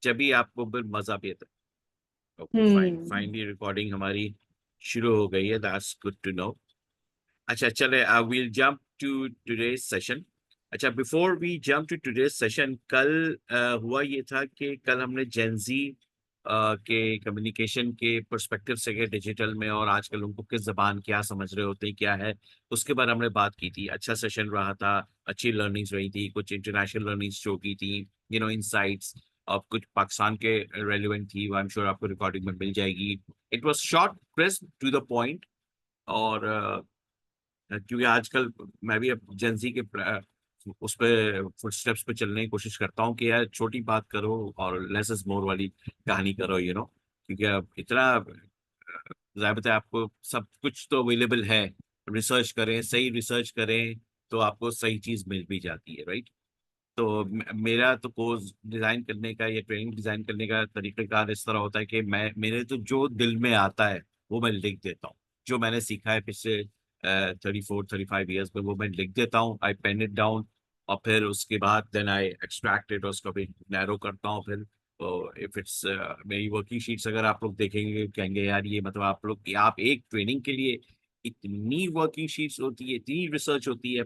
जब भी आपको फिर मजा भी आता है। ओके फाइन, हम्म। फाइनली रिकॉर्डिंग हमारी शुरू हो गई है, दैट्स गुड टू नो। अच्छा चले, will jump to today's session. अच्छा before we jump to today's session, कल हुआ ये था कि कल हमने जेंजी के कम्युनिकेशन के पर्सपेक्टिव से के डिजिटल में, और आजकल उनको किस जबान क्या समझ रहे होते हैं क्या है, उसके बारे में हमने बात की थी। अच्छा सेशन रहा था, अच्छी लर्निंग्स रही थी, कुछ इंटरनेशनल लर्निंग्स जो की थी, इनसाइट्स। अब कुछ पाकिस्तान के रेलिवेंट थी, आई एम श्योर आपको रिकॉर्डिंग में मिल जाएगी। It was short, crisp, to the point. और क्योंकि आजकल मैं भी अब जेंजी के उस पे फुटस्टेप्स पे चलने की कोशिश करता हूँ कि यार छोटी बात करो और लेस इज मोर वाली कहानी करो, क्योंकि अब इतना ज़ाहिर है आपको सब कुछ तो अवेलेबल है। रिसर्च करें, सही रिसर्च करें, तो आपको सही चीज मिल भी जाती है, राइट। तो मेरा तो कोर्स डिजाइन करने का या ट्रेनिंग डिजाइन करने का तरीकाकार इस तरह होता है कि मैं मेरे तो जो दिल में आता है वो मैं लिख देता हूँ। जो मैंने सीखा है पिछले 34-35 ईयर्स में, वो मैं लिख देता हूँ, आई पेन इट डाउन। और फिर उसके बाद देन आई एक्सट्रैक्ट इट, और उसको भी नैरो करता हूँ फिर। तो इफ इट्स मेरी वर्किंग शीट्स अगर आप लोग देखेंगे, कहेंगे यार ये मतलब आप लोग, आप एक ट्रेनिंग के लिए इतनी वर्किंग शीट्स होती है, इतनी रिसर्च होती है।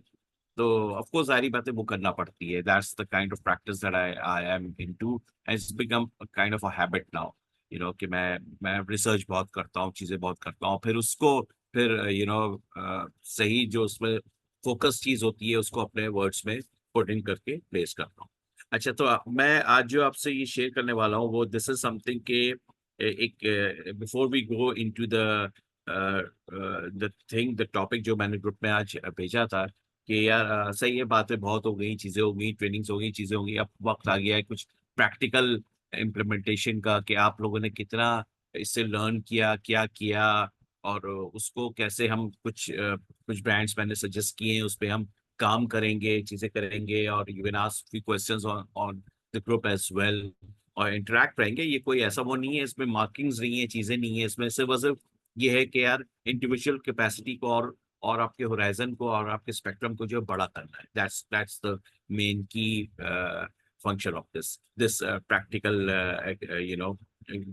तो ऑफ कोर्स सारी बातें वो करना पड़ती है, that's the kind of practice that I am into, and it's become kind of a habit now. कि मैं रिसर्च बहुत करता हूँ, चीजें बहुत करता हूँ, फिर उसको फिर सही जो उसमें फोकस चीज होती है उसको अपने वर्ड्स में पुट इन करके प्लेस करता हूँ। अच्छा तो मैं आज जो आपसे ये शेयर करने वाला हूँ वो दिस इज समथिंग के एक before we go into the thing, the topic जो मैंने ग्रुप में आज भेजा था कि यार सही है, बातें बहुत हो गई, चीजें हो गई, ट्रेनिंग्स हो गई, चीजें हो गई, अब वक्त आ गया है कुछ प्रैक्टिकल इम्प्लीमेंटेशन का, कि आप लोगों ने कितना इससे लर्न किया, क्या किया, और उसको कैसे हम कुछ ब्रांड्स मैंने सजेस्ट किए हैं उस पे हम काम करेंगे, चीजें करेंगे, और you can ask few questions on on the group as well, और इंटरेक्ट रहेंगे। ये कोई ऐसा वो नहीं है, इसमें मार्किंग्स नहीं है, चीजें नहीं है, इसमें सिर्फ ये है कि यार इंडिविजुअल कैपेसिटी को और आपके होराइजन को और आपके स्पेक्ट्रम को जो है बड़ा करना है। दैट्स द मेन की function of this practical,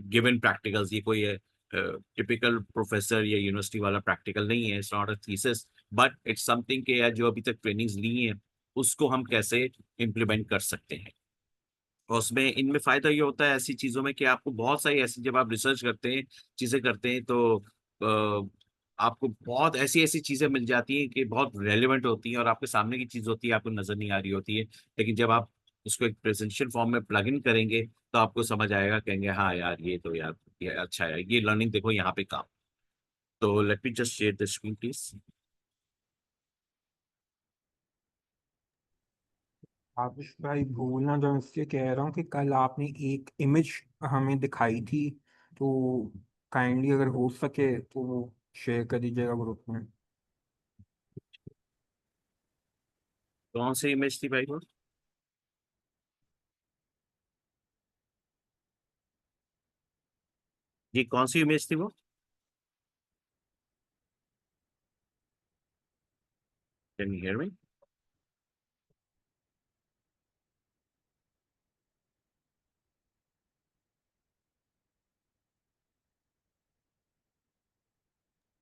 given practicals. ये कोई टिपिकल प्रोफेसर या यूनिवर्सिटी वाला प्रैक्टिकल नहीं है, it's not a thesis, but it's something के यार जो अभी तक ट्रेनिंग्स ली हैं उसको हम कैसे इम्प्लीमेंट कर सकते हैं। और उसमें इनमें फायदा ये होता है ऐसी चीजों में कि आपको बहुत सारी ऐसी, जब आप रिसर्च करते हैं, चीजें करते हैं, तो आपको बहुत ऐसी ऐसी चीजें मिल जाती हैं कि बहुत रेलिवेंट होती हैं, और आपके सामने की चीज होती है, आपको नजर नहीं आ रही होती है। लेकिन जब आप उसको एक प्रेजेंटेशन फॉर्म में प्लग इन करेंगे तो आपको समझ आएगा, कहेंगे हाँ यार ये तो यार ये अच्छा है, ये लर्निंग देखो यहाँ पे काम। तो let me just share the screen please. Abish भाई भूलना जो, मैं इसलिए कह रहा हूँ कि कल आपने एक इमेज हमें दिखाई थी, तो काइंडली अगर हो सके तो वो शेयर कर दीजिएगा ग्रुप में। कौन सी इमेज थी भाई वो? जी कौन सी इमेज थी वो? Can you hear me?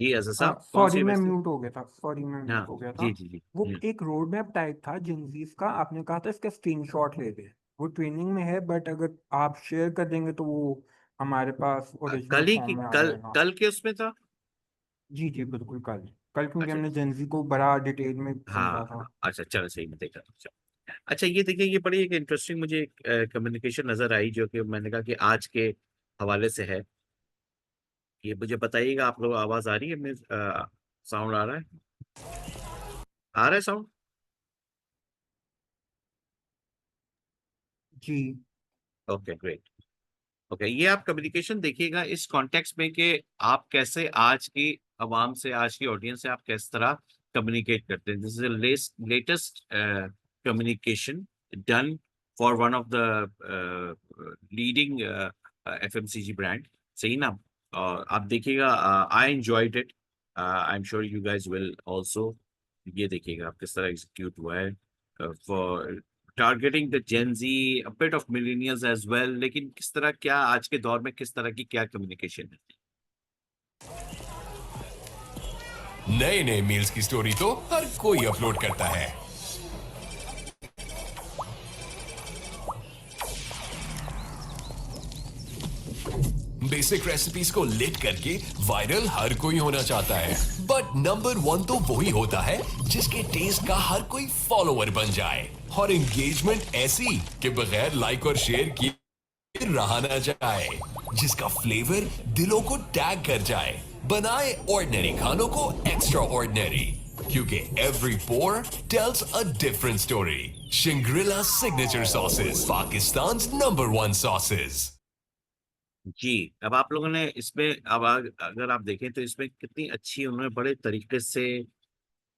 जी ऐसा हाँ साहब, कौन सी सॉरी, मैं इमेज थी? म्यूट हो गया था, सॉरी मैं हाँ म्यूट हो गया था। जी जी जी। वो एक रोड मैप टाइप था जिंजीस का, आपने कहा था इसका स्क्रीनशॉट ले ले। वो ट्रेनिंग में है, बट अगर आप शेयर कर देंगे तो वो हमारे पास ओरिजिनल कल ही की, फॉर्म में आ कल जाएगा। कल के उसमें था। जी जी बिल्कुल, कल। कल क्योंकि अच्छा हमने जेंजी को बड़ा डिटेल में समझा हाँ था। हाँ, अच्छा चलो सही में देखा, अच्छा। अच्छा ये देखिए, ये बड़ी एक इंटरेस्टिंग मुझे कम्युनिकेशन नजर आई, जो कि मैंने कहा कि आज के हवाले से है। ये मुझे बताइएगा, आप लोग आवाज आ रही है? मैं साउंड आ रहा है? आ रहा है साउंड? जी ओके ग्रेट। ओके, ये आप कम्युनिकेशन देखिएगा इस कॉन्टेक्स्ट में कि आप कैसे आज की आवाम से, आज की ऑडियंस से आप किस तरह कम्युनिकेट करते हैं। This is latest communication done for one of the leading FMCG brand, सही ना? और आप देखिएगा, I enjoyed it, I am sure you guys will also. ये देखिएगा आप किस तरह एग्जीक्यूट हुआ है, for targeting the Gen Z, a bit of millennials as well, लेकिन किस तरह क्या आज के दौर में किस तरह की क्या कम्युनिकेशन है? नए नए मील्स की स्टोरी तो हर कोई अपलोड करता है। बेसिक रेसिपीज को लिट करके वायरल हर कोई होना चाहता है, बट नंबर 1 तो वही होता है जिसके टेस्ट का हर कोई फॉलोअर बन जाए, और एंगेजमेंट ऐसी कि बगैर लाइक और शेयर किए रहा ना जाए, जिसका फ्लेवर दिलों को टैग कर जाए, बनाए ऑर्डिनरी खानों को एक्स्ट्रा ऑर्डिनरी, क्योंकि every pour tells a different story. Shangrila signature sauces, Pakistan number 1 sauces. जी, अब आप लोगों ने इसमें अब अगर आप देखें तो इसमें कितनी अच्छी उन्होंने बड़े तरीके से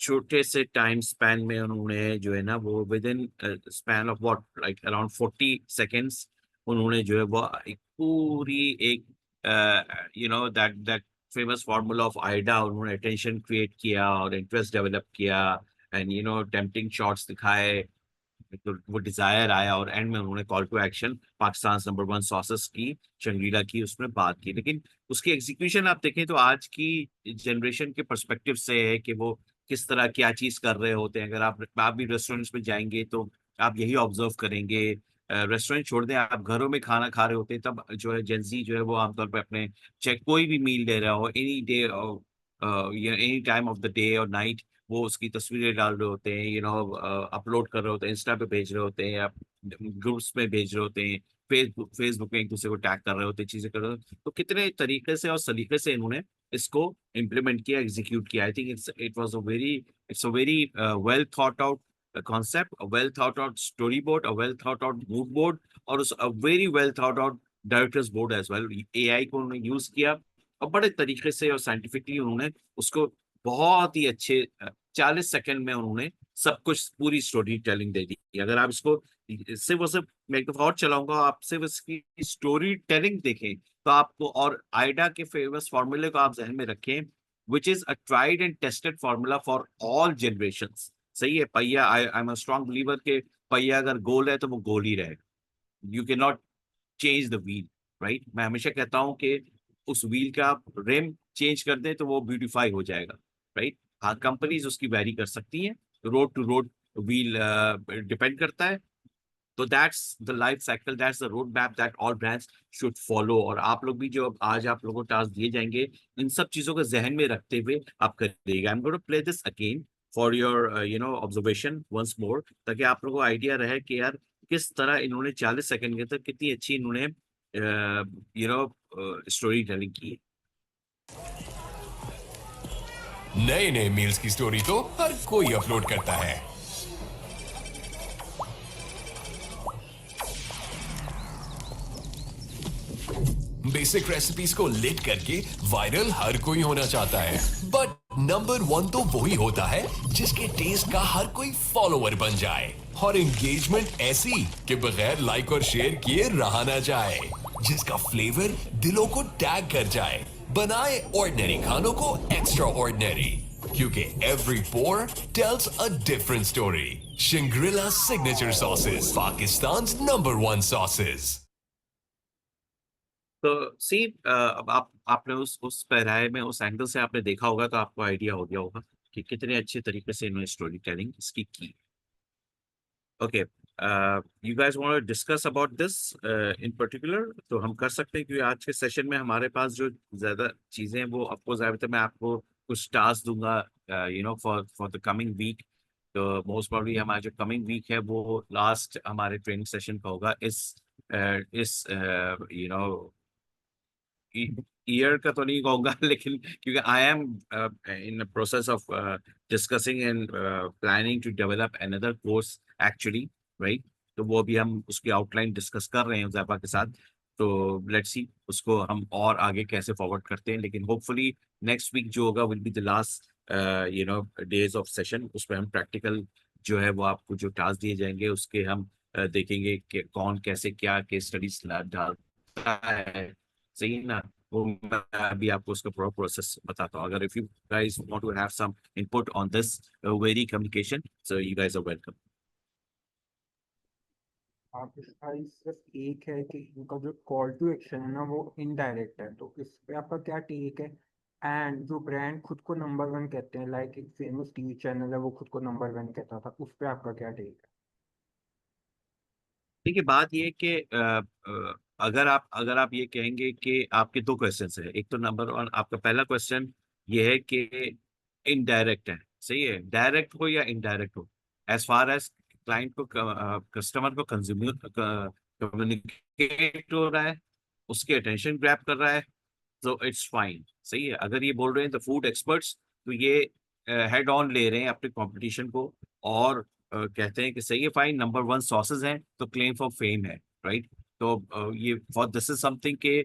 छोटे से टाइम स्पैन में उन्होंने जो है ना वो within span of what like around 40 seconds उन्होंने जो है वो एक पूरी एक that that famous formula of AIDA, उन्होंने अटेंशन क्रिएट किया और इंटरेस्ट डेवलप किया एंड टेम्पटिंग शॉट्स दिखाए, तो वो डिजायर आया और एंड में उन्होंने call to action Pakistan number 1 sauces की, शंग्रीला की उसमें बात की। लेकिन उसकी एग्जीक्यूशन आप देखें तो आज की जनरेशन के पर्सपेक्टिव से है कि वो किस तरह क्या चीज कर रहे होते हैं। अगर आप भी रेस्टोरेंट्स में जाएंगे तो आप यही ऑब्जर्व करेंगे। रेस्टोरेंट छोड़ दें, आप घरों में खाना खा रहे होते हैं तब जो है जेंजी जो है वो आमतौर पर अपने चाहे कोई भी मील ले रहा हो एनी डे या any time of the day और नाइट, वो उसकी तस्वीरें डाल रहे होते हैं, अपलोड कर रहे होते हैं, इंस्टा पे भेज रहे होते हैं या ग्रुप्स में भेज रहे होते हैं, फेसबुक में एक दूसरे को टैग कर रहे होते हैं, चीजें कर रहे होते हैं। तो कितने तरीके से और सलीके से इन्होंने इसको इम्प्लीमेंट किया, एग्जीक्यूट किया। I think it's a very well thought out concept, a well thought out story board, a well thought out mood board, और उस a very well thought out directors board as well. AI को उन्होंने use किया और बड़े तरीके से और साइंटिफिकली उन्होंने उसको बहुत ही अच्छे 40 सेकंड में उन्होंने सब कुछ पूरी स्टोरी टेलिंग दे दी। अगर आप इसको सिर्फ और सिर्फ मैं एक दफा और चलाऊंगा, आप सिर्फ इसकी स्टोरी टेलिंग देखें तो आपको, और आइडा के फेमस फॉर्मूले को आप जहन में रखें, which is a tried and tested formula for all generations. सही है, पहिया, I am a strong believer के पहिया अगर गोल है तो वो गोल ही रहेगा। You can not change the wheel, right. मैं हमेशा कहता हूं कि उस व्हील का आप रिम चेंज कर दें तो वो ब्यूटीफाई हो जाएगा, राइट। हाँ, कंपनीज उसकी वैरी कर सकती हैं, road to road wheel depend करता है। तो that's the life cycle, that's the road map that all brands should follow. और आप लोग भी जो आज आप लोगों को टास्क दिए जाएंगे, इन सब चीजों को जहन में रखते हुए आप करिएगा। I am going to play this again for your observation once more, ताकि आप लोगों को आइडिया रहे कि यार किस तरह इन्होंने 40 सेकंड के अंदर कितनी अच्छी इन्होंने स्टोरी टेलिंग की है। नए नए मील्स की स्टोरी तो हर कोई अपलोड करता है। बेसिक रेसिपीज को लिट करके वायरल हर कोई होना चाहता है, बट नंबर 1 तो वही होता है जिसके टेस्ट का हर कोई फॉलोअर बन जाए, और एंगेजमेंट ऐसी कि बगैर लाइक और शेयर किए रहा ना जाए, जिसका फ्लेवर दिलों को टैग कर जाए, बनाए ऑर्डिनरी खानों को एक्स्ट्रा ऑर्डिनरी, क्योंकि every pour tells a different story. Shangrila signature sauces, Pakistan number 1 sauces. तो सी अब आपने उस पहराए में उस एंगल से आपने देखा होगा तो आपको आइडिया हो गया होगा कि कितने अच्छे तरीके से इन्होंने स्टोरी टेलिंग इसकी की। Okay, you guys want to discuss about this in particular, तो हम कर सकते हैं, क्योंकि आज के सेशन में हमारे पास जो ज्यादा चीजें हैं वो आपको ज्यादातर मैं आपको कुछ टास्क दूंगा फॉर द कमिंग वीक। तो मोस्ट प्रॉब्ली हमारा जो कमिंग वीक है वो लास्ट हमारे ट्रेनिंग सेशन का होगा इस ईयर का तो नहीं कहूंगा लेकिन क्योंकि I am in process of discussing and planning to develop another course actually, right. तो वो भी हम उसकी आउटलाइन डिस्कस कर रहे हैं जैपा के साथ। तो लेट्स सी उसको हम और आगे कैसे फॉरवर्ड करते हैं, लेकिन होपफुली नेक्स्ट वीक जो होगा will be the last days of session. उसमें हम प्रैक्टिकल जो है वो आपको जो टास्क दिए जाएंगे उसके हम देखेंगे कि कौन कैसे क्या केस स्टडीज डालता है, सही ना। वो मैं अभी आपको उसका पूरा प्रोसेस बताता हूँ। अगर if you guys want to have some input on this very communication, so you guys are welcome. आप इसका सिर्फ एक है कि इनका जो कॉल टू एक्शन है ना वो इनडायरेक्ट है, तो इस पे आपका क्या टेक है? एंड जो ब्रांड खुद को नंबर वन कहते हैं, लाइक एक फेमस टीवी चैनल है वो खुद को नंबर वन कहता था, उस पे आपका क्या टेक है? देखिए बात ये है कि अगर आप ये कहेंगे कि आपके दो क्वेश्चन है, एक तो नंबर वन आपका पहला क्वेश्चन ये है कि इनडायरेक्ट है, सही है, डायरेक्ट हो या इनडायरेक्ट हो, एज फार एज क्लाइंट को कस्टमर को कंज्यूमर कम्युनिकेट हो रहा है, उसके अटेंशन ग्रैब कर रहा है, तो इट्स फाइन, सही है। अगर ये बोल रहे हैं द फूड एक्सपर्ट्स, तो ये हेड ऑन ले रहे हैं अपने कंपटीशन को, और कहते हैं कि सही है, फाइन, नंबर वन सॉसेज हैं तो क्लेम फॉर फेम है, राइट। तो ये फॉर दिस इज समथिंग के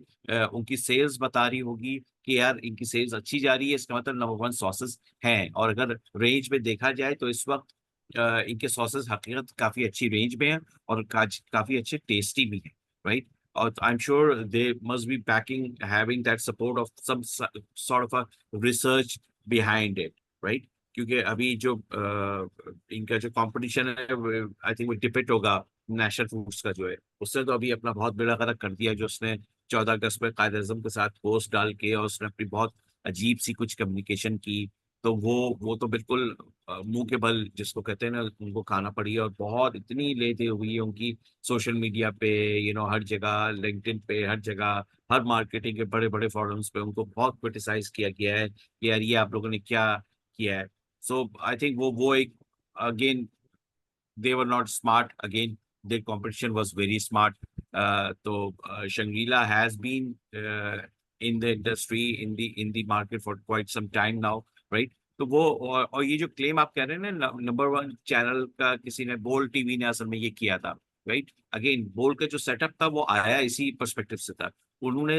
उनकी सेल्स बता रही होगी कि यार इनकी सेल्स अच्छी जा रही है, इसका मतलब नंबर वन सॉसेज हैं। और अगर रेंज में देखा जाए तो इस वक्त इनके सॉसेज हकीकत काफी अच्छी रेंज में हैं और काफी अच्छे टेस्टी भी हैं, right. or I'm sure they must be backing, having that support of some sort of a research behind it, right? क्योंकि अभी जो इनका जो कंपटीशन है, आई थिंक वो डिपेट होगा नेशनल फूड्स का जो है, उसने तो अभी अपना बहुत बेड़ा गर्क कर दिया, जो उसने 14 अगस्त में कायद आजम के साथ पोस्ट डाल के, और उसने अपनी बहुत अजीब सी कुछ कम्युनिकेशन की, तो वो तो बिल्कुल मुंह के बल जिसको कहते हैं ना, उनको खाना पड़ी है। और बहुत इतनी लेते हुई है उनकी सोशल मीडिया पे, हर जगह, लिंक्डइन पे, हर जगह, हर मार्केटिंग के बड़े बड़े फोरम्स पे उनको बहुत क्रिटिसाइज किया गया है कि यार ये आप लोगों ने क्या किया है। सो आई थिंक वो एक, again, they were not smart again, their competition was very smart. So Shangri-La has been in the industry, in the market for quite some time now, right? तो वो और ये जो क्लेम आप कह रहे हैं ना, नंबर वन चैनल का किसी ने, बोल टीवी ने असल में ये किया था, राइट। अगेन बोल का जो सेटअप था वो आया इसी पर्सपेक्टिव से था। उन्होंने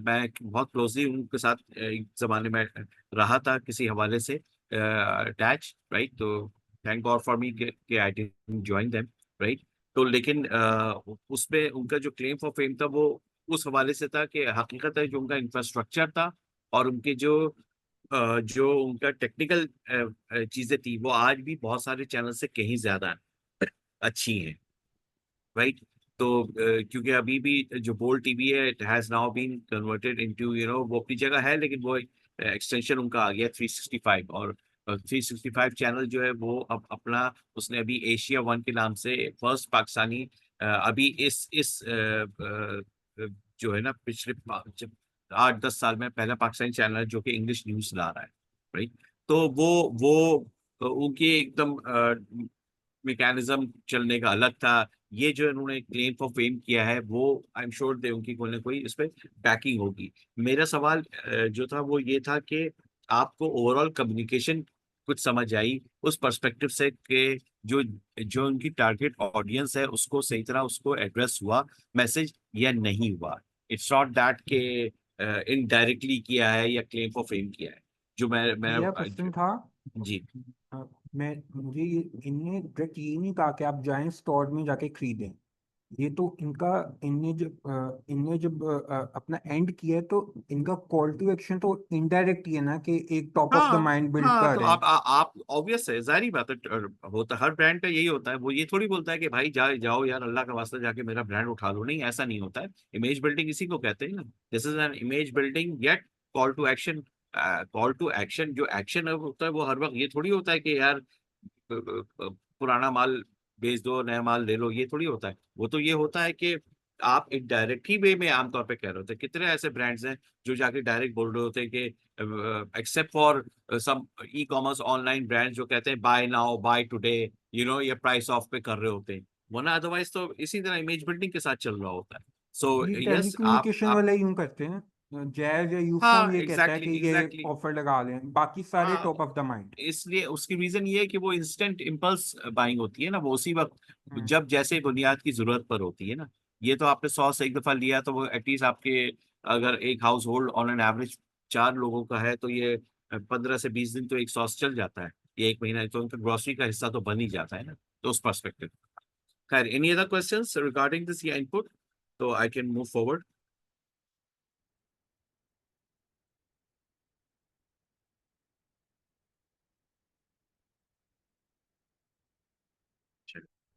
मैं बहुत क्लोजली उनके साथ एक जमाने में रहा था किसी हवाले से अटैच, राइट। तो थैंक गॉड फॉर मी कि I didn't join them, right. तो लेकिन उसमें उनका जो क्लेम फॉर फेम था वो उस हवाले से था कि हकीकत है जो उनका इंफ्रास्ट्रक्चर था और उनके जो उनका टेक्निकल चीजें थी, वो आज भी बहुत सारे चैनल से कहीं ज्यादा अच्छी हैं, राइट। तो क्योंकि अभी भी जो बोल टीवी है, it has now been converted into, वो अपनी जगह है, लेकिन वो एक्सटेंशन उनका आ गया 365। और 365 चैनल जो है वो अब अपना, उसने अभी एशिया वन के नाम से फर्स्ट पाकिस्तानी अभी इस जो है ना, पिछले 8-10 साल में पहला पाकिस्तानी चैनल है जो कि इंग्लिश न्यूज ला रहा है, राइट। तो वो उनकी एकदम मैकेनिज्म चलने का अलग था। ये जो इन्होंने क्लेम फॉर फेम किया है, वो आई एम श्योर दे उनकी कोई ना कोई इस पे बैकिंग होगी। मेरा सवाल जो था वो ये था कि आपको ओवरऑल कम्युनिकेशन कुछ समझ आई उस पर्सपेक्टिव से कि जो जो उनकी टारगेट ऑडियंस है उसको सही तरह उसको एड्रेस हुआ मैसेज या नहीं हुआ? इट्स नॉट दैट के इनडायरेक्टली किया है या क्लेम फॉर फेम किया है। जो मैं मेरा क्वेश्चन था, जी। अ, इनने डायरेक्ट ये नहीं कहा कि आप जाएं स्टोर में जाके खरीदें। ये तो इनने जब अपना एंड किया है, तो इनका कॉल टू एक्शन तो इनडायरेक्ट ही है ना, कि एक टॉप ऑफ द हाँ माइंड बिल्ड हाँ, कर तो रहे हैं। आप ऑब्वियस है, जाहिर बात है, होता हर ब्रांड का यही होता है। वो ये थोड़ी बोलता है कि भाई जाओ यार, अल्लाह का वास्ता जाके मेरा ब्रांड उठा लो, नहीं, ऐसा नहीं होता है। इमेज बिल्डिंग इसी को कहते हैं ना, this is an image building yet call to action. Call to action, जो एक्शन होता है वो हर वक्त ये थोड़ी होता है कि यार पुराना माल बेच दो, नया माल ले लो, ये थोड़ी होता है। वो तो ये होता है कि आप एक डायरेक्ट ही वे में आमतौर पे कह रहे होते हैं। कितने ऐसे ब्रांड्स हैं जो जाके डायरेक्ट बोल रहे होते हैं कि except for some e commerce online brands जो कहते हैं बाय नाउ, बाय टुडे, ये प्राइस ऑफ पे कर रहे होते हैं, वरना अदरवाइज तो इसी तरह इमेज बिल्डिंग के साथ चल रहा होता है। सो ये यस, टेलीकम्युनिकेशन आप वाले यूं करते हैं, जैज या यूफोन हाँ, ये कहता है एग्जैक्टली कि ये एग्जैक्टली। ऑफर लगा लें, बाकी सारे हाँ, टॉप ऑफ द माइंड। इसलिए उसकी रीजन ये है कि वो इंस्टेंट इम्पल्स बाइंग होती है ना, वो उसी वक्त जब जैसे बुनियाद की जरूरत पर होती है ना। ये तो आपने 100 से एक दफा लिया तो वो एटलीस्ट आपके, अगर एक house hold on an average 4 लोगों का है, तो ये 15 से 20 दिन तो एक सॉस चल जाता है, ये एक महीना तो उनका ग्रोसरी का हिस्सा तो बन ही जाता है ना। तो उस परस्पेक्टिव, खैर, any other questions regarding this या इनपुट, तो I can move forward.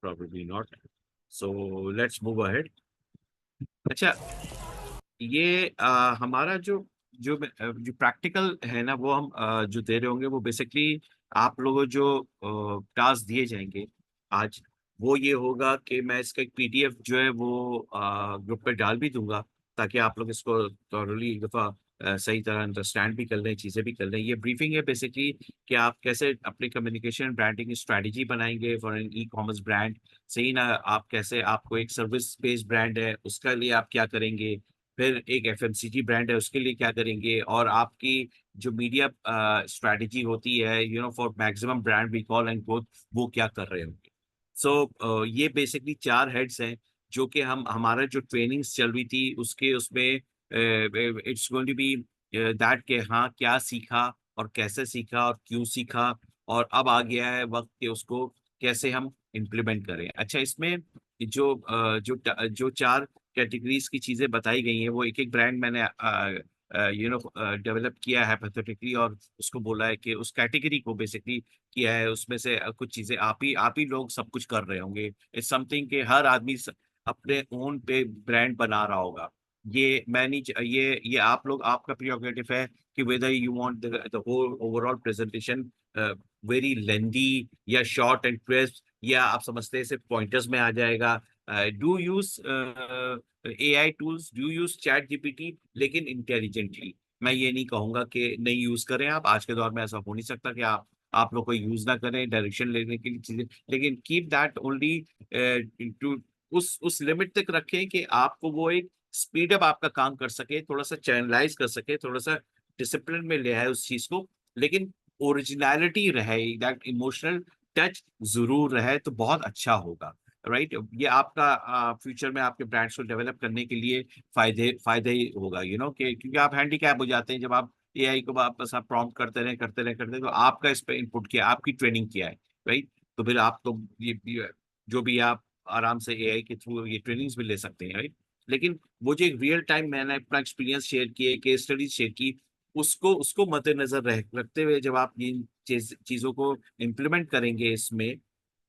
Probably not. So let's move ahead. अच्छा, ये हमारा जो प्रैक्टिकल है ना, वो हम जो दे रहे होंगे, वो बेसिकली आप लोगों जो टास्क दिए जाएंगे आज, वो ये होगा कि मैं इसका एक पीडीएफ जो है वो ग्रुप पे डाल भी दूंगा, ताकि आप लोग इसको थॉरली एक दफ़ा सही तरह अंडरस्टैंड भी कर लें, चीज़ें भी कर लें। ये ब्रीफिंग है बेसिकली कि आप कैसे अपनी कम्युनिकेशन ब्रांडिंग स्ट्रैटेजी बनाएंगे for an e commerce brand. सही ना, आप कैसे, आपको एक सर्विस बेस्ड ब्रांड है उसका लिए आप क्या करेंगे, फिर एक एफएमसीजी ब्रांड है उसके लिए क्या करेंगे, और आपकी जो मीडिया स्ट्रैटेजी होती है for maximum brand recall and growth, वो क्या कर रहे होंगे। सो ये बेसिकली 4 हेड्स हैं जो कि हम हमारा जो ट्रेनिंग्स चल रही थी उसके उसमें it's going to be that के हाँ क्या सीखा और कैसे सीखा और क्यों सीखा, और अब आ गया है वक्त कि उसको कैसे हम इम्प्लीमेंट करें। अच्छा, इसमें जो 4 कैटेगरीज की चीजें बताई गई हैं, वो एक एक ब्रांड मैंने डेवलप किया है पैथेटिकली, और उसको बोला है कि उस कैटेगरी को बेसिकली किया है, उसमें से कुछ चीजें आप ही लोग सब कुछ कर रहे होंगे। इट्स समथिंग कि हर आदमी अपने ओन पे ब्रांड बना रहा होगा। ये मैं नहीं ये आप लोग, आपका प्रियोगेटिव है कि whether you want the whole overall presentation very lengthy या शॉर्ट एंड क्रिस्प, या आप समझते हैं सिर्फ पॉइंटर्स में आ जाएगा। Do use AI tools, do use chat GPT, लेकिन इंटेलिजेंटली। मैं ये नहीं कहूंगा कि नहीं यूज करें आप, आज के दौर में ऐसा हो नहीं सकता कि आप लोग को यूज ना करें डायरेक्शन लेने के लिए चीजें, लेकिन कीप दैट ओनली टू उस लिमिट तक रखें कि आपको वो एक स्पीड अप आपका काम कर सके, थोड़ा सा चैनलाइज कर सके, थोड़ा सा डिसिप्लिन में ले आए उस चीज को, लेकिन ओरिजिनलिटी रहे, दैट इमोशनल टच जरूर रहे, तो बहुत अच्छा होगा। राइट, ये आपका फ्यूचर में आपके ब्रांड्स को डेवलप करने के लिए फायदे ही होगा, कि क्योंकि आप हैंडीकैप हो जाते हैं जब आप एआई को वापस आप प्रॉम्प्ट करते रहे, तो आपका इस पे इनपुट किया, आपकी ट्रेनिंग किया है। राइट, तो फिर आप तो ये जो भी आप आराम से एआई के थ्रू ये ट्रेनिंग्स भी ले सकते हैं। राइट, लेकिन वो जो एक रियल टाइम मैंने अपना एक्सपीरियंस शेयर किए, केस स्टडीज शेयर की, उसको उसको मद्देनजर रखते हुए जब आप इन चीजों को इम्प्लीमेंट करेंगे इसमें,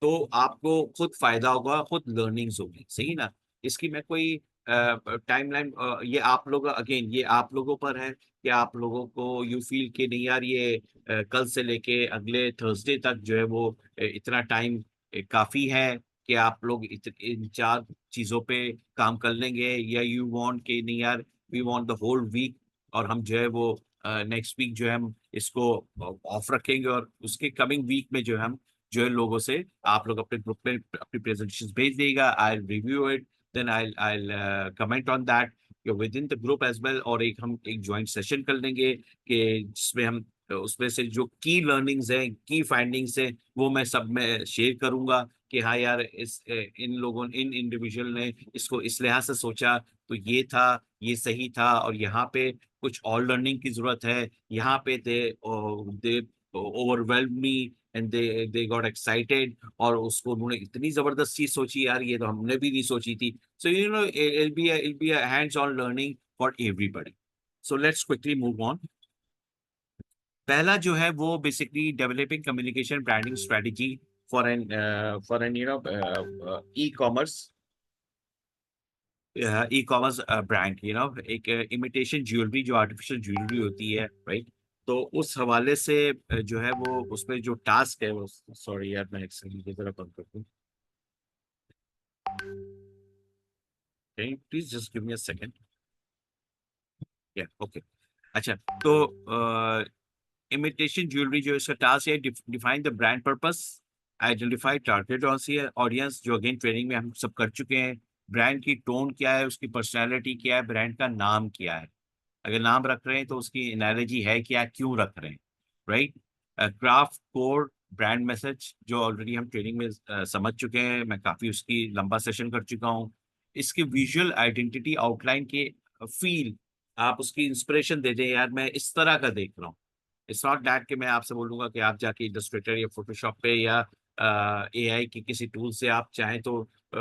तो आपको खुद फायदा होगा, खुद लर्निंग्स होगी। सही ना, इसकी मैं कोई टाइमलाइन, ये आप लोग अगेन ये आप लोगों पर है कि आप लोगों को यू फील कि नहीं यार, ये कल से लेके अगले थर्सडे तक जो है वो इतना टाइम काफी है कि आप लोग इन 4 चीजों पे काम कर लेंगे, या यू वांट कि नहीं यार, we want the whole week, और हम जो है वो नेक्स्ट वीक जो है हम इसको ऑफ रखेंगे, और उसके कमिंग वीक में जो है हम जो है लोगों से, आप लोग अपने ग्रुप में अपनी प्रेजेंटेशन भेज देगा, I review it, then I comment on that within the group as well, और हम एक ज्वाइंट सेशन कर लेंगे कि जिसमें हम उसमें से जो की लर्निंग्स हैं, की फाइंडिंग्स हैं, वो मैं सब में शेयर करूंगा कि हाँ यार, इन इंडिविजुअल ने इसको इस लिहाज से सोचा, तो ये था, ये सही था, और यहाँ पे कुछ और लर्निंग की जरूरत है, यहाँ पे they overwhelm me and they got excited, और उसको उन्होंने इतनी जबरदस्त चीज सोची, यार ये तो हमने भी नहीं सोची थी। सो it'll be a hands on learning for everybody. So let's quickly move on. पहला जो है वो basically developing communication branding strategy for an e commerce brand, एक इमिटेशन ज्वेलरी, जो आर्टिफिशियल ज्वेलरी होती है। राइट, तो उस हवाले से जो है वो उसमें जो टास्क है वो, सॉरी यार मैं एक सेकंड की तरफ बंद करता हूँ, please just give me a second. या ओके, अच्छा, तो इमिटेशन ज्वेलरी जो इसका टास्क है, define the brand purpose, identify target audience, जो अगेन ट्रेनिंग में हम सब कर चुके हैं। ब्रांड की टोन क्या है, उसकी पर्सनालिटी क्या है, ब्रांड का नाम क्या है, अगर नाम रख रहे हैं तो उसकी एनालॉजी है क्या, क्यों रख रहे हैं। Right, craft core brand message, जो ऑलरेडी हम ट्रेनिंग में समझ चुके हैं, मैं काफी उसकी लंबा सेशन कर चुका हूँ। इसकी विजुअल आइडेंटिटी आउटलाइन के फील, आप उसकी इंस्पिरेशन दे दें, यार मैं इस तरह का देख रहा हूँ। इट्स नॉट दैट कि मैं आपसे बोलूंगा कि आप जाके इलस्ट्रेटर या फोटोशॉप पे या एआई की किसी टूल से आप चाहें तो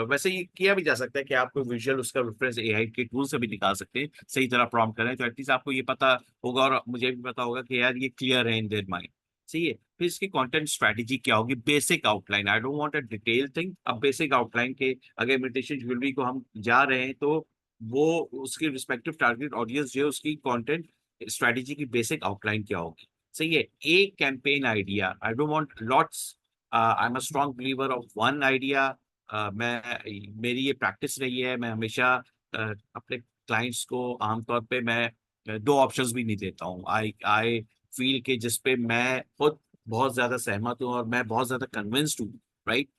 वैसे ये किया भी जा सकता है कि आपको विजुअल उसका रेफरेंस एआई के टूल से भी निकाल सकते हैं, सही तरह प्रॉम्प्ट करें तो एटलीस्ट आपको ये पता होगा, और मुझे भी पता होगा कि यार ये क्लियर है इन देयर माइंड। सही है। फिर इसकी कंटेंट स्ट्रेटेजी क्या होगी, basic outline, I don't want a detail thing, अब बेसिक आउटलाइन के अगर इमिटेशन ज्वेलरी को हम जा रहे हैं तो वो उसकी रिस्पेक्टिव टारगेट ऑडियंस जो है उसकी कंटेंट स्ट्रेटेजी की बेसिक आउटलाइन क्या होगी। सही है। एक campaign idea, I don't want lots, I am a strong believer of one idea. मेरी ये प्रैक्टिस रही है, मैं हमेशा अपने क्लाइंट्स को आमतौर पे मैं दो ऑप्शंस भी नहीं देता हूँ। आई आई फील के जिस पे मैं खुद बहुत ज्यादा सहमत हूँ और मैं बहुत ज्यादा कन्विंस्ड हूँ, राइट।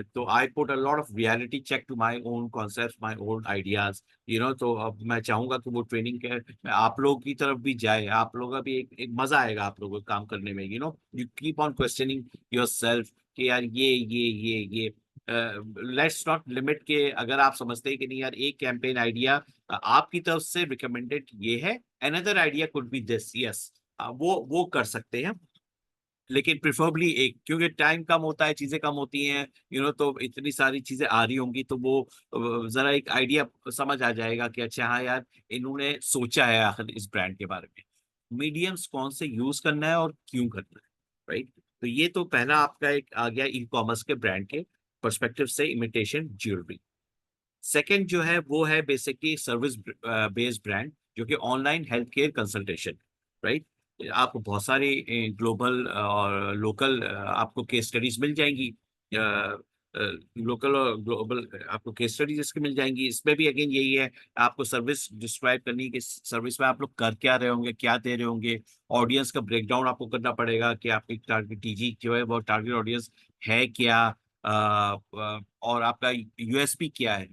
तो I put a lot of reality check to my own concept, my own ideas, तो अब मैं चाहूंगा कि वो ट्रेनिंग के आप लोगों की तरफ भी जाए, आप लोगों का भी एक मजा आएगा आप लोगों को काम करने में, you keep on questioning your self कि यार ये लेट्स नॉट लिमिट के, अगर आप समझते हैं कि नहीं यार एक कैंपेन आइडिया आपकी तरफ से रिकमेंडेड ये है, another idea could be this, yes, वो कर सकते हैं, लेकिन प्रिफरेबली एक, क्योंकि टाइम कम होता है, चीजें कम होती हैं, तो इतनी सारी चीजें आ रही होंगी तो वो जरा एक आइडिया समझ आ जाएगा कि अच्छा हाँ यार इन्होंने सोचा है आखिर इस ब्रांड के बारे में। मीडियम्स कौन से यूज करना है और क्यों करना है, राइट। तो ये तो पहला आपका एक आ गया ई कॉमर्स के ब्रांड के परस्पेक्टिव से इमिटेशन ज्वेलरी। सेकंड जो है वो है बेसिकली सर्विस बेस्ड ब्रांड, जो कि online health care consultation, right. आपको बहुत सारी ग्लोबल और लोकल आपको केस स्टडीज मिल जाएंगी, लोकल और ग्लोबल आपको केस स्टडीज इसकी मिल जाएंगी। इसमें भी अगेन यही है, आपको सर्विस डिस्क्राइब करनी है कि सर्विस में आप लोग कर क्या रहे होंगे, क्या दे रहे होंगे, ऑडियंस का ब्रेकडाउन आपको करना पड़ेगा कि आपकी टारगेट टीजी जो है वो टारगेट ऑडियंस है क्या, और आपका यूएसपी क्या है,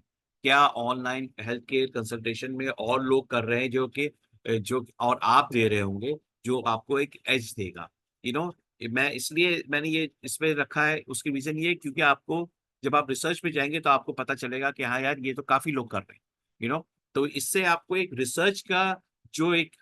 क्या ऑनलाइन हेल्थ केयर कंसल्टेशन में और लोग कर रहे हैं जो और आप दे रहे होंगे जो आपको एक एज देगा, यू नो मैं इसलिए मैंने ये इसमें रखा है, उसकी रीजन ये है क्योंकि आपको जब आप रिसर्च पे जाएंगे तो आपको पता चलेगा कि हाँ यार ये तो काफी लोग कर रहे हैं, तो इससे आपको एक रिसर्च का जो एक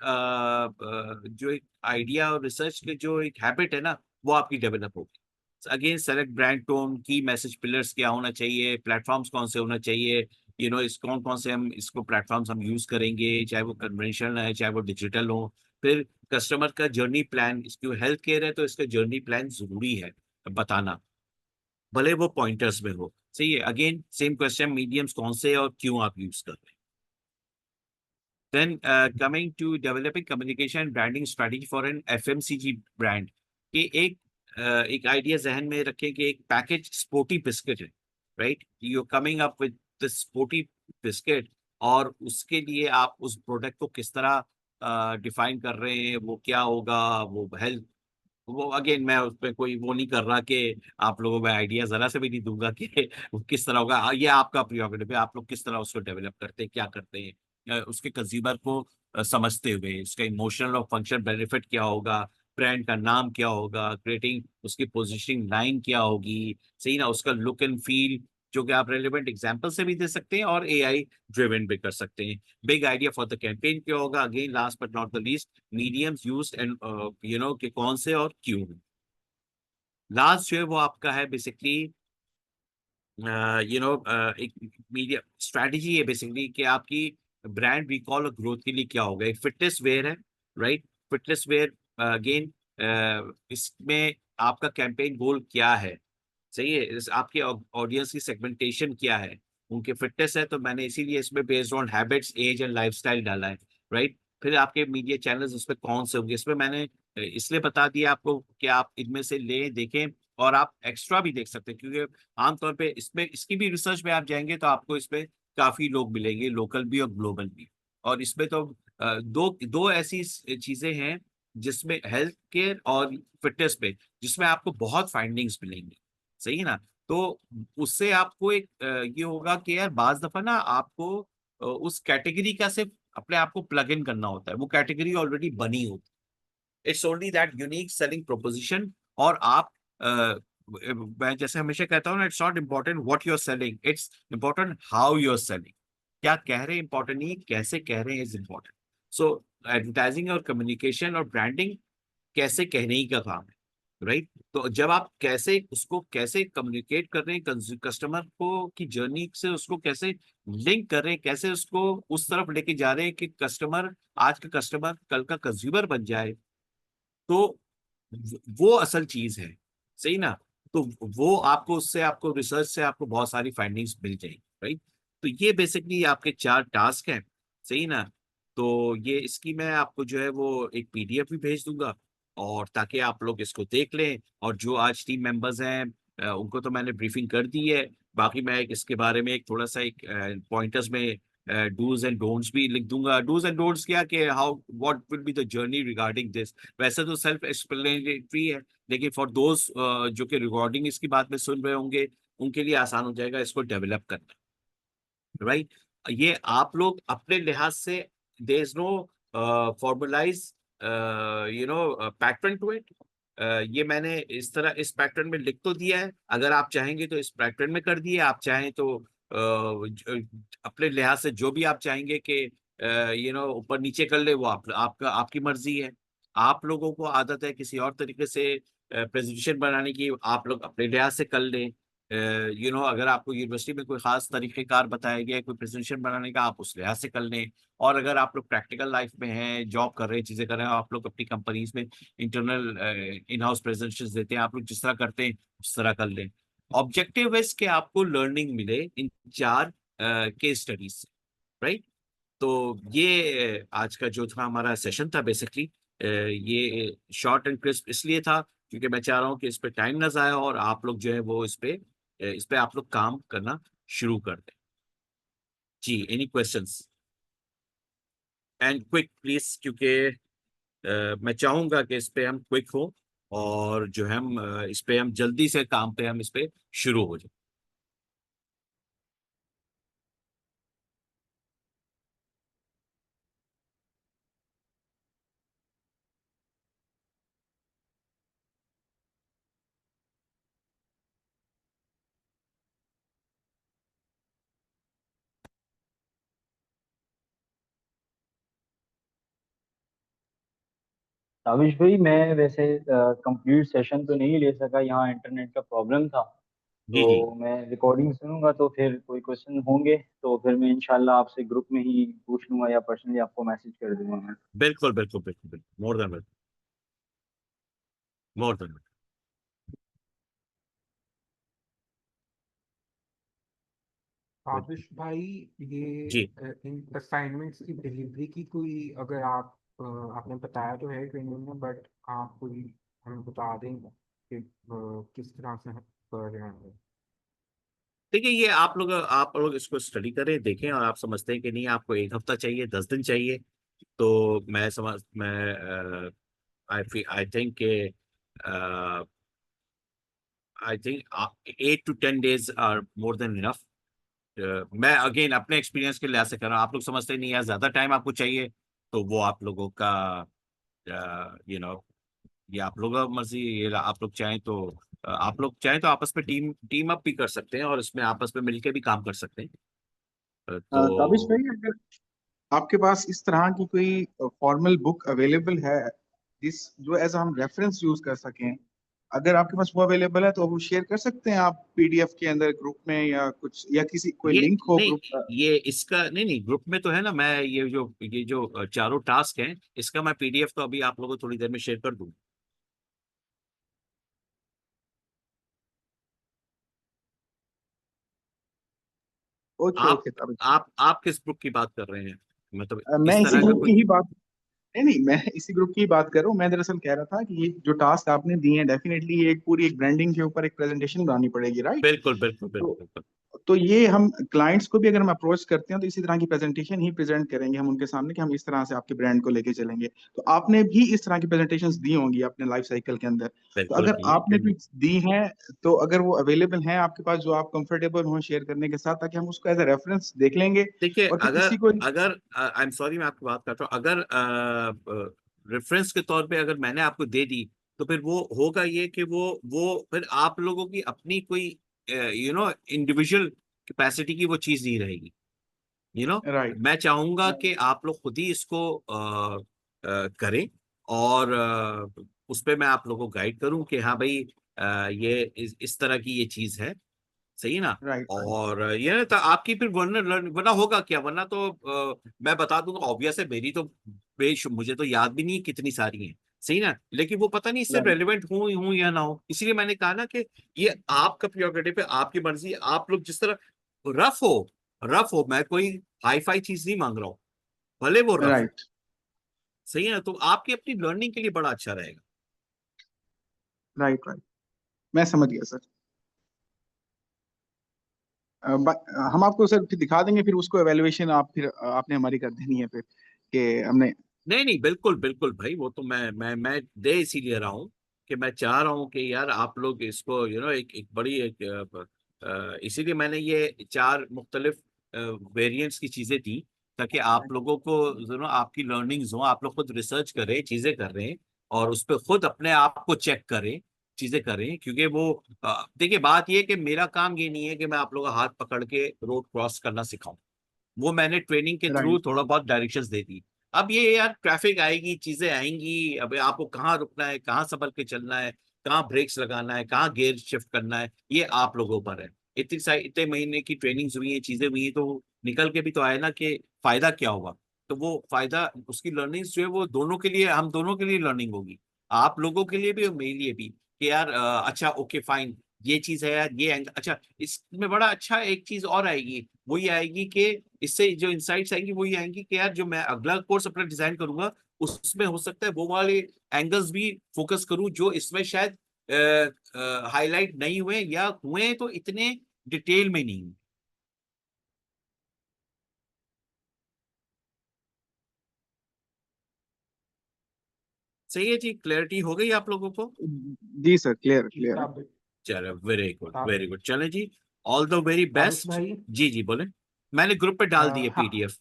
आइडिया और रिसर्च के जो एक हैबिट है ना वो आपकी डेवलप होगी। अगेन सेलेक्ट ब्रांड टोन, की मैसेज पिलर्स क्या होना चाहिए, प्लेटफॉर्म्स कौन से होना चाहिए, इस कौन कौन से हम इसको प्लेटफॉर्म्स हम यूज करेंगे, चाहे वो कन्वेंशनल है चाहे वो डिजिटल हो। फिर कस्टमर का जर्नी प्लान, इसकी हेल्थ केयर है तो इसका जर्नी प्लान जरूरी है बताना, भले वो पॉइंटर्स में हो। सही है। अगेन सेम क्वेश्चन, मीडियम्स कौन से और क्यों आप यूज कर रहे हैं। Then coming to developing communication branding strategy for an FMCG brand, कि एक आइडिया जहन में रखें कि एक पैकेज स्पोर्टी बिस्किट है, right, you coming up with the sporty biscuit, और उसके लिए आप उस प्रोडक्ट को किस तरह डिफाइन कर रहे हैं, वो क्या होगा, वो हेल्थ, वो अगेन मैं उसमें कोई वो नहीं कर रहा कि आप लोगों में आइडिया जरा से भी नहीं दूंगा कि वो किस तरह होगा, ये आपका प्रियोगेटिव है, आप लोग किस तरह उसको डेवलप करते हैं, क्या करते हैं, उसके कंज्यूमर को समझते हुए उसका इमोशनल और फंक्शनल बेनिफिट क्या होगा, ब्रांड का नाम क्या होगा, क्रिएटिंग उसकी पोजिशनिंग लाइन क्या होगी, सही ना, उसका लुक एंड फील, जो कि आप रेलिवेंट एग्जाम्पल से भी दे सकते हैं और एआई ड्रिवन भी कर सकते हैं। Big idea for the campaign क्या होगा, again last but not the least, mediums used and कि कौन से और क्यों। लास्ट जो है वो आपका है बेसिकली एक मीडिया स्ट्रैटेजी है बेसिकली कि आपकी ब्रांड रिकॉल और ग्रोथ के लिए क्या होगा। एक फिटनेस वेयर है, राइट, फिटनेस वेयर, अगेन इसमें आपका कैंपेन गोल क्या है, सही है, आपके ऑडियंस की सेगमेंटेशन क्या है, उनके फिटनेस है, तो मैंने इसीलिए इसमें based on habits age and lifestyle डाला है, राइट। फिर आपके मीडिया चैनल्स उसमें कौन से होंगे, इसमें मैंने इसलिए बता दिया आपको कि आप इनमें से ले देखें, और आप एक्स्ट्रा भी देख सकते हैं क्योंकि आमतौर पे इसमें इसकी भी रिसर्च में आप जाएंगे तो आपको इसमें काफी लोग मिलेंगे, लोकल भी और ग्लोबल भी। और इसमें तो दो दो ऐसी चीजें हैं जिसमें हेल्थ केयर और फिटनेस पे, जिसमें आपको बहुत फाइंडिंग्स मिलेंगी, सही है ना। तो उससे आपको एक ये होगा कि यार बाज दफा ना आपको उस कैटेगरी का सिर्फ अपने आप को प्लग इन करना होता है, वो कैटेगरी ऑलरेडी बनी होती है, it's only that unique selling proposition. और आप मैं जैसे हमेशा कहता हूँ ना, it's not important what you are selling, it's important how you are selling, क्या कह रहे हैं इंपॉर्टेंट नहीं, कैसे कह रहे हैं इज इम्पोर्टेंट। सो एडवर्टाइजिंग और कम्युनिकेशन और ब्रांडिंग कैसे कहने ही का काम है, राइट। तो जब आप कैसे उसको कैसे कम्युनिकेट कर रहे हैं कस्टमर को की जर्नी से, उसको कैसे लिंक कर रहे हैं, कैसे उसको उस तरफ लेके जा रहे हैं कि कस्टमर आज का कस्टमर कल का कंज्यूमर बन जाए, तो वो असल चीज है, सही ना। तो वो आपको उससे, आपको रिसर्च से आपको बहुत सारी फाइंडिंग्स मिल जाएंगी, राइट। तो ये बेसिकली आपके 4 टास्क हैं, सही ना। तो ये इसकी मैं आपको जो है वो एक पीडीएफ भी भेज दूंगा, और ताकि आप लोग इसको देख लें। और जो आज टीम मेंबर्स हैं उनको तो मैंने ब्रीफिंग कर दी है। बाकी मैं एक इसके बारे में एक थोड़ा सा एक पॉइंटर्स में डूज एंड डोंट्स भी लिख दूंगा। डूज एंड डोंट्स क्या, कि how what will be the journey regarding this. वैसे तो सेल्फ एक्सप्लेनेटरी है, लेकिन फॉर दोज जो कि रिकॉर्डिंग इसकी बात में सुन रहे होंगे, उनके लिए आसान हो जाएगा इसको डेवलप करना, राइट। ये आप लोग अपने लिहाज से, there is no formulise pattern to it. ये मैंने इस तरह इस पैटर्न में लिख तो दिया है, अगर आप चाहेंगे तो इस पैटर्न में कर दिए, आप चाहें तो अपने लिहाज से जो भी आप चाहेंगे कि ऊपर नीचे कर ले, वो आपका आपकी मर्जी है। आप लोगों को आदत है किसी और तरीके से प्रेजेंटेशन बनाने की, आप लोग अपने लिहाज से कर लें। अगर आपको यूनिवर्सिटी में कोई खास तरीकेकार बताया गया है कोई प्रेजेंटेशन बनाने का, आप उस लिहाज से कर लें। और अगर आप लोग प्रैक्टिकल लाइफ में हैं, जॉब कर रहे हैं, चीजें कर रहे हैं, आप लोग अपनी कंपनीज में इंटरनल इन हाउस प्रेजेंटेशन देते हैं, आप लोग जिस तरह करते हैं उस तरह कर लें। ऑब्जेक्टिव है कि आपको लर्निंग मिले इन 4 केस स्टडीज से, राइट। तो ये आज का जो था हमारा सेशन था बेसिकली, ये शॉर्ट एंड क्रिस्प इसलिए था क्योंकि मैं चाह रहा हूँ कि इस पे टाइम ना जाए, और आप लोग जो है वो इस पे आप लोग काम करना शुरू कर दें। जी, any questions and quick please, क्योंकि मैं चाहूंगा कि इस पे हम क्विक हो, और जो है हम इस पे हम जल्दी से काम पे हम इस पे शुरू हो जाए। ताबिश भाई, मैं वैसे कंप्लीट सेशन तो नहीं ले सका, यहाँ इंटरनेट का प्रॉब्लम था। जी जी, तो मैं रिकॉर्डिंग सुनूंगा, तो फिर कोई क्वेश्चन होंगे तो फिर मैं इंशाल्लाह आपसे ग्रुप में ही पूछ लूंगा या पर्सनली आपको मैसेज कर दूंगा मैं। बिल्कुल बिल्कुल बिल्कुल बिल्कुल, more than welcome, more than. Abish भाई, ये जी, इन असाइनमेंट्स की डिलीवरी की कोई, अगर आप आपने बताया तो है ट्रेनिंग में, बट आप कोई हमें बता दें कि किस तरह से हम कर रहे हैं। देखिए ये आप लोग इसको स्टडी करें, देखें, और आप समझते हैं कि नहीं आपको 1 हफ्ता चाहिए, 10 दिन चाहिए, तो मैं I think I think 8 to 10 days are more than enough. मैं अगेन अपने एक्सपीरियंस के लिहाज से कर रहा हूँ, आप लोग समझते नहीं यार ज्यादा टाइम आपको चाहिए, तो वो आप लोगों का यू नो ये आप लोगों का मर्जी। ये आप लोग चाहें तो आप लोग चाहें तो आपस में टीम अप भी कर सकते हैं, और इसमें आपस में मिलके भी काम कर सकते हैं। ताबिश तो भाई, अगर आपके पास इस तरह की कोई फॉर्मल बुक अवेलेबल है जिस जो एज हम रेफरेंस यूज कर सकें, अगर आपके पास वो अवेलेबल है तो वो शेयर कर सकते हैं आप पीडीएफ के अंदर ग्रुप में, या कुछ, या किसी कोई ये लिंक हो नहीं, ग्रुप का। ये इसका नहीं नहीं, ग्रुप में तो है ना। मैं ये जो चारों टास्क हैं, इसका मैं पीडीएफ तो अभी आप लोगों को थोड़ी देर में शेयर कर दूं। ओके आप ओके ताबिश आप किस ग्रुप की बात कर रहे हैं, मतलब मैं इस इसी तरह का ग्रुप की कोई। ही बात, नहीं नहीं, मैं इसी ग्रुप की बात कर रहा हूँ। मैं दरअसल कह रहा था कि ये जो टास्क आपने दिए हैं, डेफिनेटली ये एक पूरी एक ब्रांडिंग के ऊपर एक प्रेजेंटेशन बनानी पड़ेगी, राइट। बिल्कुल बिल्कुल तो बिल्कुल बिल्कुल। तो ये हम क्लाइंट्स को भी अगर हम अप्रोच करते हैं तो इसी तरह की प्रेजेंटेशन ही प्रेजेंट करेंगे हम उनके सामने, कि हम इस तरह से आपके ब्रांड को लेके चलेंगे। तो आपने भी इस तरह की प्रेजेंटेशंस दी होंगी अपने लाइफ साइकिल के अंदर। तो बिल्कुल अगर की है, आपने कुछ दी हैं, तो अगर वो अवेलेबल हैं आपके पास, जो आप कंफर्टेबल हो शेयर करने के साथ, ताकि हम उसको एज अ रेफरेंस देख लेंगे। देखिए और फिर अगर किसी को, अगर आई एम सॉरी मैं आपकी बात करता हूँ, अगर रेफरेंस के तौर पे अगर मैंने आपको दे दी, तो फिर वो होगा ये कि वो फिर आप लोगों की अपनी कोई इंडिविजुअल कैपेसिटी की वो चीज नहीं रहेगी। राइट, मैं चाहूंगा कि आप लोग खुद ही इसको करें, और उस पे मैं आप लोगों को गाइड करूं कि हाँ भाई ये इस तरह की ये चीज है, सही है ना। राइट, और ये तो आपकी फिर वरना होगा क्या, वरना तो मैं बता दूंगा ऑब्वियस है, मेरी तो मुझे तो याद भी नहीं कितनी सारी हैं, सही ना, लेकिन वो पता नहीं इससे Right. रेलिवेंट हूँ या ना हो। इसीलिए मैंने कहा ना कि ये आपका प्रियोरिटी पे, आपकी मर्जी, आप लोग जिस तरह रफ हो, मैं कोई हाई फाई चीज नहीं मांग रहा हूँ, भले वो रफ हो, राइट सही है ना, तो आपकी अपनी लर्निंग के लिए बड़ा अच्छा रहेगा। राइट राइट, मैं समझ गया सर। हम आपको सर फिर दिखा देंगे, फिर उसको एवेल्युएशन आप फिर आपने हमारी कर देनी है फिर कि हमने। नहीं नहीं, बिल्कुल बिल्कुल भाई, वो तो मैं दे इसीलिए रहा हूँ कि मैं चाह रहा हूँ कि यार आप लोग इसको एक बड़ी इसीलिए मैंने ये 4 मुख्तलिफ वेरिएंट्स की चीजें दी, ताकि आप लोगों को आपकी लर्निंग्स हो, आप लोग खुद रिसर्च करें, चीजें करें, और उस पर खुद अपने आप को चेक करें, चीजें करें। क्योंकि वो देखिए, बात ये है कि मेरा काम ये नहीं है कि मैं आप लोगों का हाथ पकड़ के रोड क्रॉस करना सिखाऊं, वो मैंने ट्रेनिंग के थ्रू राइट थोड़ा बहुत डायरेक्शंस दे दी। अब ये यार ट्रैफिक आएगी, चीजें आएंगी, अब आपको कहाँ रुकना है, कहाँ संभल के चलना है, कहाँ ब्रेक्स लगाना है, कहाँ गियर शिफ्ट करना है, ये आप लोगों पर है। इतने महीने की ट्रेनिंग्स हुई है, चीजें हुई हैं, तो निकल के भी तो आए ना कि फायदा क्या होगा। तो वो फायदा, उसकी लर्निंग्स जो है वो दोनों के लिए, हम दोनों के लिए लर्निंग होगी, आप लोगों के लिए भी और मेरे लिए भी, कि यार अच्छा ओके फाइन, ये चीज है यार, ये एंगल अच्छा, इसमें बड़ा अच्छा एक चीज और आएगी, वो ये आएगी कि इससे जो इंसाइट्स आएंगी वो ये आएंगी कि यार जो मैं अगला कोर्स अपना डिजाइन करूंगा, उसमें हो सकता है वो वाले एंगल्स भी फोकस करूं जो इसमें शायद हाईलाइट नहीं हुए, या हुए तो इतने डिटेल में नहीं हुए। सही है जी, क्लैरिटी हो गई आप लोगों को? जी सर, क्लियर जी क्लियर है। चलो वेरी गुड ता- वेरी गुड, चले जी, all the very Tabish best. भाई, जी जी बोले, मैंने ग्रुप पे डाल दिए हाँ, पीडीएफ।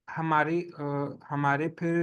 हमारे फिर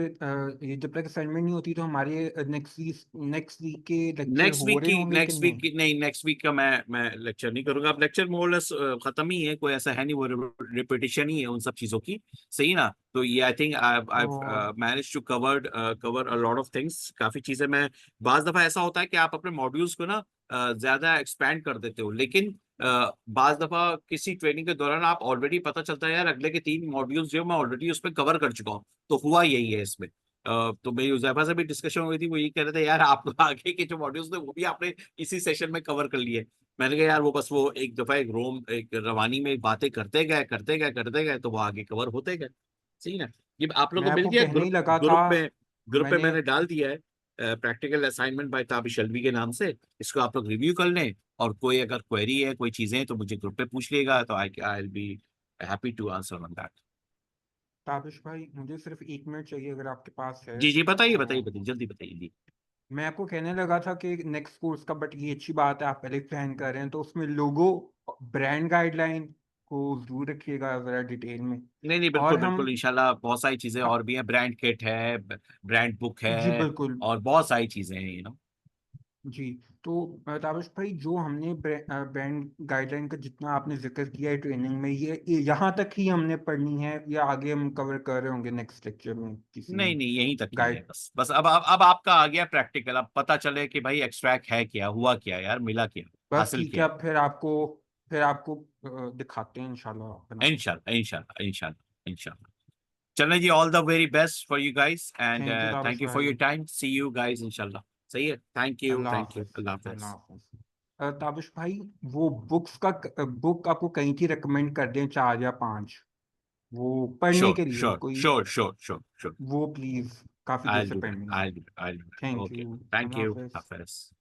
ये जब तक असाइनमेंट नहीं होती तो हमारे नेक्स्ट वीक के लेक्चर नेक्स्ट हो वीक रहे की होंगे कि नेक्स्ट वीक नहीं? की नहीं, नेक्स्ट वीक का मैं लेक्चर नहीं करूंगा। अब लेक्चर मोरलेस खत्म ही है, कोई ऐसा है नहीं, वो रिपीटिशन ही है उन सब चीजों की, सही ना। तो ये आई थिंक आई और manage to cover a lot of things, काफी चीजें मैं, बाज दफा ऐसा होता है कि आप अपने मॉड्यूल्स को ना ज्यादा एक्सपैंड कर देते हो, लेकिन बाज दफा किसी ट्रेनिंग के दौरान आप ऑलरेडी पता चलता है यार अगले के 3 मॉड्यूल्स जो मैं ऑलरेडी उसमें कवर कर चुका हूँ। तो हुआ यही है इसमें। तो मेरी उजैफा से भी डिस्कशन हुई थी, वो यही कह रहे थे यार आप आगे के जो मॉड्यूल्स थे वो भी आपने इसी सेशन में कवर कर लिए। मैंने कहा यार वो बस वो एक दफा एक रवानी में बातें करते गए तो वो आगे कवर होते गए, सही ना। ये आप लोगों मैं को मिल आपको गया कहने ही ग्रुप, लगा था। ग्रुप में मैंने मैंने डाल दिया है practical assignment bye Tabish Alvi के नाम से। इसको आप लोग रिव्यू कर लें, और कोई अगर क्वेरी है, कोई चीजें हैं, तो मुझे ग्रुप पे पूछ लेगा, तो I will be happy to answer on that. Tabish भाई, मुझे सिर्फ 1 मिनट चाहिए अगर आपके पास है जी जी, बताइए तो। बताइए बताइए, जल्दी बताइए जी। मैं आपको कहने लगा था कि नेक्स्ट कोर्स का, बट ये अच्छी बात है आप पहले प्लान कर रहे हैं, तो उसमें लोगो ब्रांड गाइडलाइन को जरूर रखिएगा जरा डिटेल में। नहीं नहीं, और बिल्कुल हम बिल्कुल, इंशाल्लाह बहुत सारी चीजें हम और भी हैं, ब्रांड किट है, ब्रांड बुक जी है, बिल्कुल। और बहुत सारी चीजें हैं जी, तो ताबिश भाई, जो हमने ब्रांड गाइडलाइन का जितना आपने जिक्र किया है ट्रेनिंग में, ये यहाँ तक ही हमने पढ़नी है या आगे हम कवर कर रहे होंगे नेक्स्ट लेक्चर में किसी नहीं नहीं, यहीं तक ही है, गाइड? बस बस अब आपका आ गया प्रैक्टिकल, अब पता चले कि भाई एक्सट्रैक्ट है क्या, हुआ क्या यार, मिला क्या, बस हासिल ठीक है, क्या। अब फिर आपको दिखाते हैं इंशाल्लाह बना के। इंशाल्लाह इंशाल्लाह इंशाल्लाह इंशाल्लाह। चलें जी, all the very best for you guys, and thank you thank Tabish you for your भाई। टाइम, सी यू गाइस इंशाल्लाह। सही है, अल्लाह थैंक यू, हाफिज। अल्लाह अल्लाह हाफिज। हाफिज। ताबिश भाई, वो बुक आपको कहीं थी रिकमेंड कर दें, 4 या 5, वो पढ़ने श्योर के लिए श्योर कोई, श्योर श्योर श्योर श्योर, वो प्लीज, काफी देर I'll से do that, पेंडिंग है। I'll do that, I'll do that, thank okay, you. thank Allah you, Hafiz. Hafiz.